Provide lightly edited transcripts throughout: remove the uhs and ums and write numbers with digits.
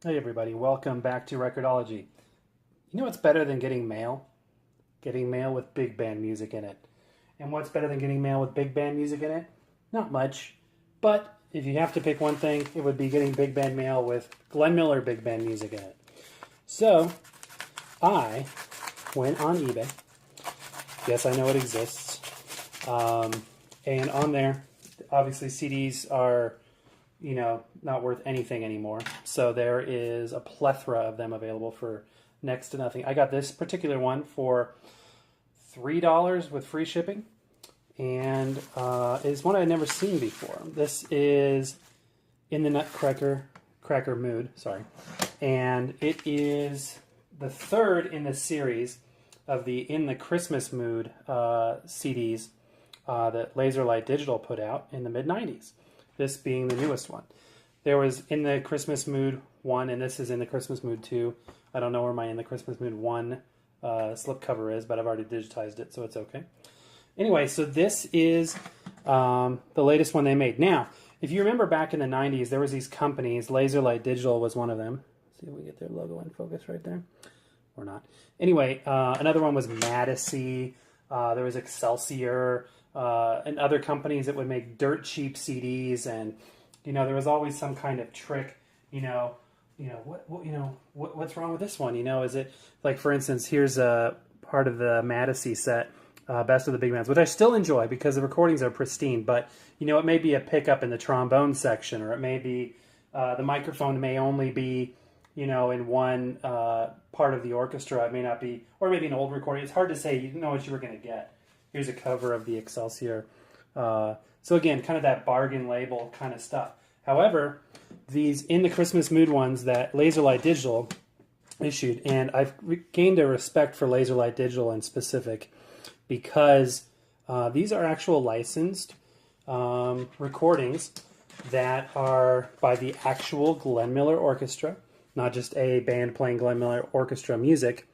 Hey everybody, welcome back to Record-ology. You know what's better than getting mail? Getting mail with big band music in it. And what's better than getting mail with big band music in it? Not much. But if you have to pick one thing, it would be getting big band mail with Glenn Miller big band music in it. So, I went on eBay. Yes, I know it exists. And on there, obviously CDs are not worth anything anymore. So there is a plethora of them available for next to nothing. I got this particular one for $3 with free shipping, and it's one I'd never seen before. This is In the Nutcracker Mood, sorry, and it is the third in the series of the In the Christmas Mood CDs that Laserlight Digital put out in the mid-90s. This being the newest one. There was In the Christmas Mood 1, and this is In the Christmas Mood 2. I don't know where my In the Christmas Mood 1 slipcover is, but I've already digitized it, so it's okay. Anyway, so this is the latest one they made. Now, if you remember back in the 90s, there was these companies. Laserlight Digital was one of them. Let's see if we get their logo in focus right there. Or not. Anyway, another one was Madison. There was Excelsior. And other companies that would make dirt cheap CDs, and there was always some kind of trick. What's wrong with this one? Is it like, for instance, here's a part of the Madison set, Best of the Big Bands, which I still enjoy because the recordings are pristine. But it may be a pickup in the trombone section, or it may be the microphone may only be in one part of the orchestra. It may not be, or maybe an old recording. It's hard to say. You didn't know what you were going to get. Here's a cover of the Excelsior. So again, kind of that bargain label kind of stuff. However, these In the Christmas Mood ones that Laserlight Digital issued, and I've gained a respect for Laserlight Digital in specific because these are actual licensed recordings that are by the actual Glenn Miller Orchestra, not just a band playing Glenn Miller Orchestra music.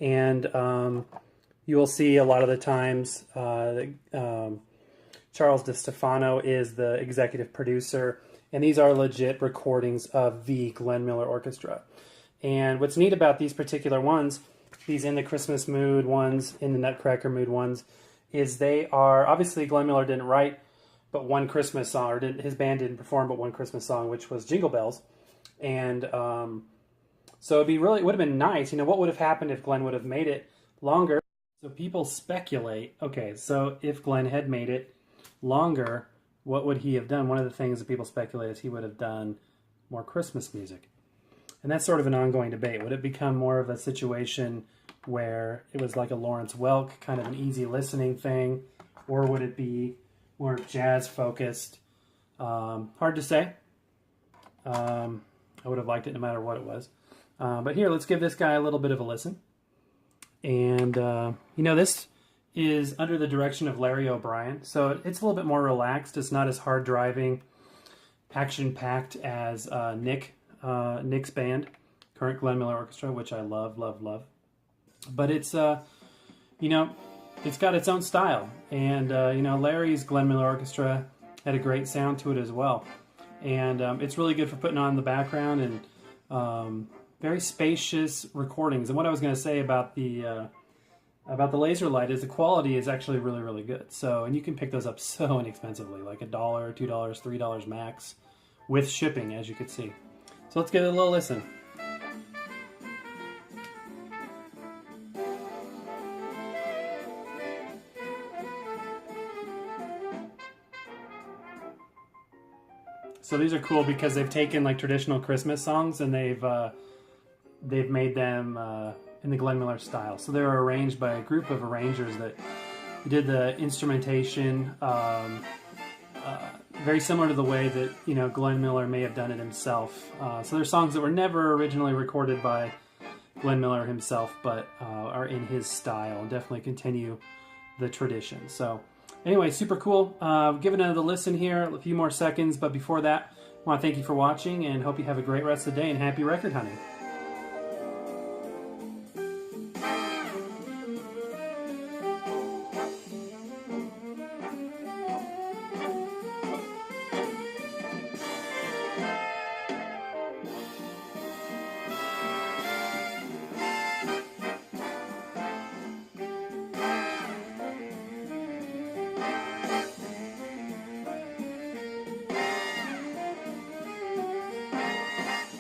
And you will see a lot of the times Charles DeStefano is the executive producer, and these are legit recordings of the Glenn Miller Orchestra. And what's neat about these particular ones, these In the Christmas Mood ones, In the Nutcracker Mood ones, is they are, obviously Glenn Miller didn't write but one Christmas song, or his band didn't perform but one Christmas song, which was Jingle Bells. And so it would have been nice, what would have happened if Glenn would have made it longer? So people speculate, okay, so if Glenn had made it longer, what would he have done? One of the things that people speculate is he would have done more Christmas music. And that's sort of an ongoing debate. Would it become more of a situation where it was like a Lawrence Welk, kind of an easy listening thing, or would it be more jazz focused? Hard to say. I would have liked it no matter what it was. But here, let's give this guy a little bit of a listen. And, this is under the direction of Larry O'Brien. So it's a little bit more relaxed. It's not as hard driving, action-packed as Nick's band, current Glenn Miller Orchestra, which I love, love, love. But it's, it's got its own style. And, Larry's Glenn Miller Orchestra had a great sound to it as well. And it's really good for putting on the background, and very spacious recordings. And what I was going to say about the Laserlight is the quality is actually really, really good. So, and you can pick those up so inexpensively, like $1, $2, $3 max, with shipping, as you could see. So let's give it a little listen. So these are cool because they've taken like traditional Christmas songs and they've made them in the Glenn Miller style. So they were arranged by a group of arrangers that did the instrumentation very similar to the way that Glenn Miller may have done it himself. So there's songs that were never originally recorded by Glenn Miller himself, but are in his style and definitely continue the tradition. So anyway, super cool. Give it another listen here, a few more seconds, but before that, I want to thank you for watching and hope you have a great rest of the day and happy record hunting.